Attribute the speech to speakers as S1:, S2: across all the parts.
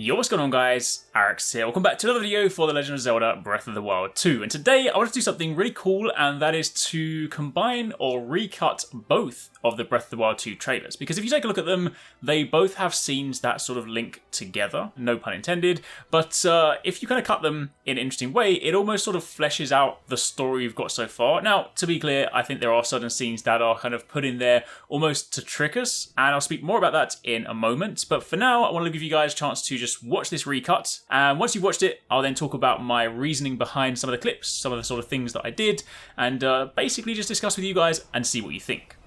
S1: Yo, what's going on guys? HyperX here. Welcome back to another video for The Legend of Zelda Breath of the Wild 2. And today I want to do something really cool, and that is to combine or recut both of the Breath of the Wild 2 trailers. Because if you take a look at them, they both have scenes that sort of link together, no pun intended. But if you kind of cut them in an interesting way, it almost sort of fleshes out the story you've got so far. Now, to be clear, I think there are certain scenes that are kind of put in there almost to trick us, and I'll speak more about that in a moment. But for now, I want to give you guys a chance to just watch this recut, and once you've watched it, I'll then talk about my reasoning behind some of the clips, some of the sort of things that I did, and basically just discuss with you guys and see what you think.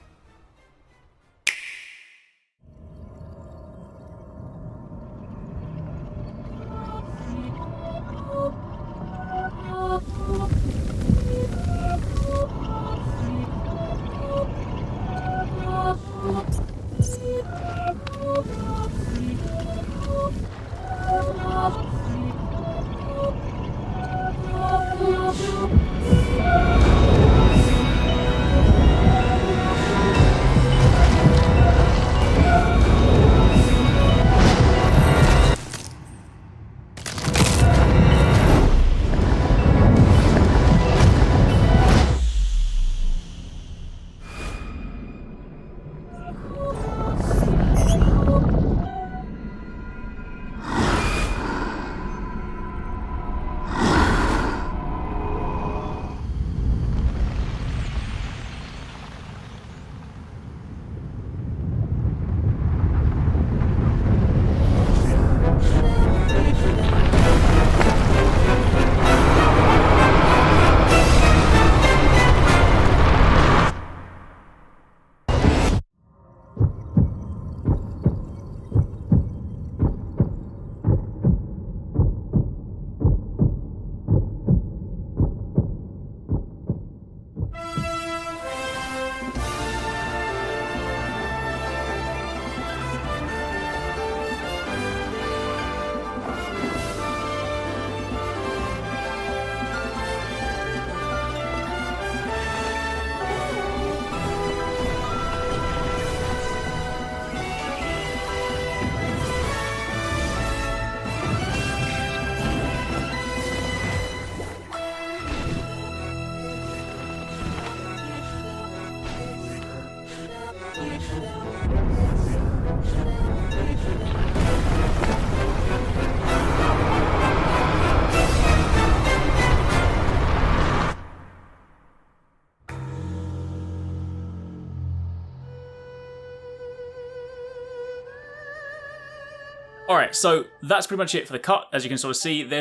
S1: Alright, so that's pretty much it for the cut. As you can sort of see, there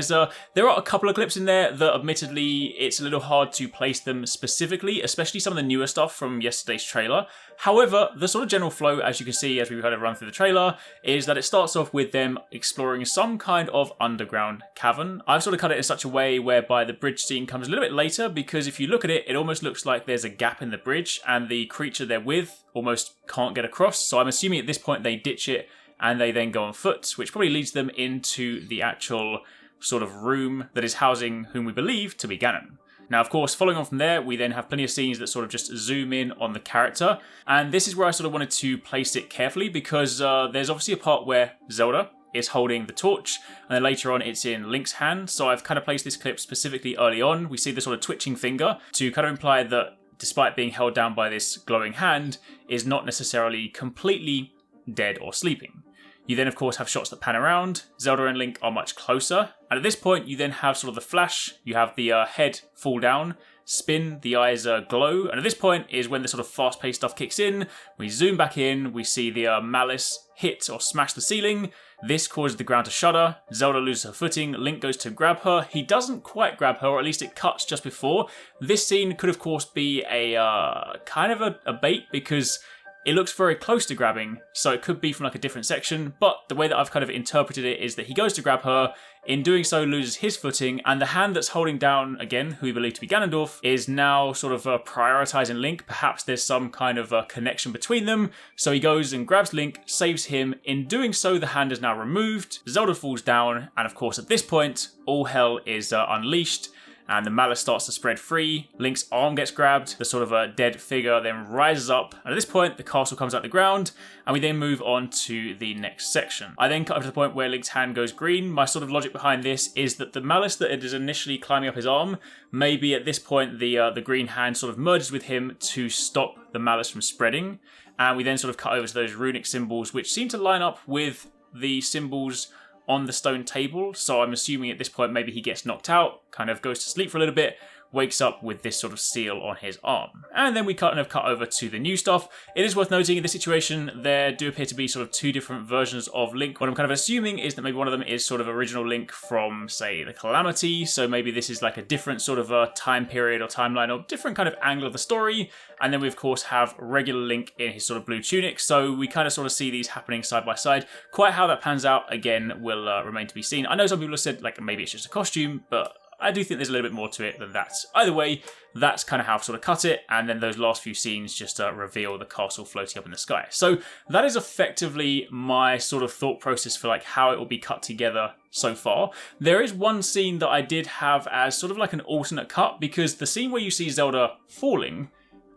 S1: are a couple of clips in there that admittedly it's a little hard to place them specifically, especially some of the newer stuff from yesterday's trailer. However, the sort of general flow, as you can see as we kind of run through the trailer, is that it starts off with them exploring some kind of underground cavern. I've sort of cut it in such a way whereby the bridge scene comes a little bit later, because if you look at it, it almost looks like there's a gap in the bridge and the creature they're with almost can't get across. So I'm assuming at this point they ditch it and they then go on foot, which probably leads them into the actual sort of room that is housing whom we believe to be Ganon. Now, of course, following on from there, we then have plenty of scenes that sort of just zoom in on the character, and this is where I sort of wanted to place it carefully, because there's obviously a part where Zelda is holding the torch, and then later on it's in Link's hand, so I've kind of placed this clip specifically early on. We see the sort of twitching finger to kind of imply that despite being held down by this glowing hand, is not necessarily completely dead or sleeping. You then, of course, have shots that pan around. Zelda and Link are much closer. And at this point, you then have sort of the flash. You have the head fall down, spin, the eyes glow. And at this point is when the sort of fast-paced stuff kicks in. We zoom back in. We see the malice hit or smash the ceiling. This causes the ground to shudder. Zelda loses her footing. Link goes to grab her. He doesn't quite grab her, or at least it cuts just before. This scene could, of course, be a kind of a bait, because It looks very close to grabbing, so it could be from like a different section, but the way that I've kind of interpreted it is that he goes to grab her, in doing so loses his footing, and the hand that's holding down, again, who we believe to be Ganondorf, is now sort of prioritizing Link. Perhaps there's some kind of connection between them, so he goes and grabs Link, saves him. In doing so, the hand is now removed, Zelda falls down, and of course at this point, all hell is unleashed. and the malice starts to spread free. Link's arm gets grabbed, the sort of a dead figure then rises up, and at this point the castle comes out the ground, and we then move on to the next section. I then cut up to the point where Link's hand goes green. My sort of logic behind this is that the malice that is initially climbing up his arm, maybe at this point the green hand sort of merges with him to stop the malice from spreading, and we then sort of cut over to those runic symbols which seem to line up with the symbols on the stone table. So I'm assuming at this point maybe he gets knocked out, kind of goes to sleep for a little bit, wakes up with this sort of seal on his arm. And then we kind of cut over to the new stuff. It is worth noting in this situation there do appear to be sort of two different versions of Link. What I'm kind of assuming is that maybe one of them is sort of original Link from, say, the Calamity, so maybe this is like a different sort of a time period or timeline or different kind of angle of the story. And then we of course have regular Link in his sort of blue tunic, so we kind of sort of see these happening side by side. Quite how that pans out, again, will remain to be seen. I know some people have said like maybe it's just a costume, but I do think there's a little bit more to it than that. Either way, that's kind of how I've sort of cut it, and then those last few scenes just reveal the castle floating up in the sky. So that is effectively my sort of thought process for like how it will be cut together so far. There is one scene that I did have as sort of like an alternate cut, because the scene where you see Zelda falling,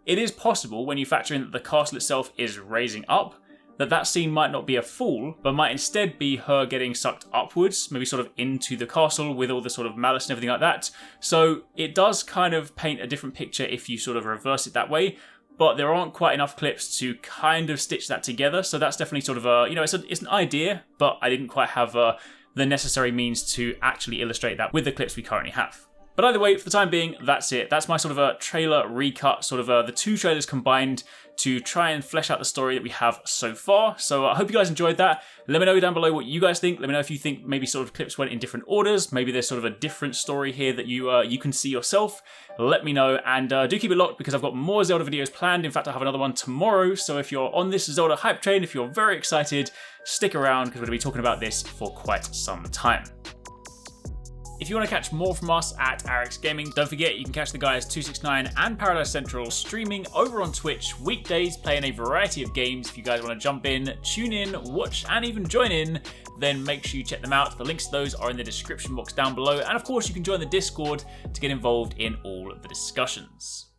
S1: it is possible when you factor in that the castle itself is raising up, that scene might not be a fall, but might instead be her getting sucked upwards, maybe sort of into the castle with all the sort of malice and everything like that. So it does kind of paint a different picture if you sort of reverse it that way, but there aren't quite enough clips to kind of stitch that together. So that's definitely sort of a, you know, it's an idea, but I didn't quite have the necessary means to actually illustrate that with the clips we currently have. But either way, for the time being, that's it. That's my sort of a trailer recut, sort of the two trailers combined to try and flesh out the story that we have so far. So I hope you guys enjoyed that. Let me know down below what you guys think. Let me know if you think maybe sort of clips went in different orders. Maybe there's sort of a different story here that you can see yourself. Let me know, and do keep it locked because I've got more Zelda videos planned. In fact, I have another one tomorrow. So if you're on this Zelda hype train, if you're very excited, stick around because we're going to be talking about this for quite some time. If you want to catch more from us at HyperX Gaming, don't forget you can catch the guys TwoSixNine and Paradise Central streaming over on Twitch weekdays, playing a variety of games. If you guys want to jump in, tune in, watch, and even join in, then make sure you check them out. The links to those are in the description box down below, and of course you can join the Discord to get involved in all of the discussions.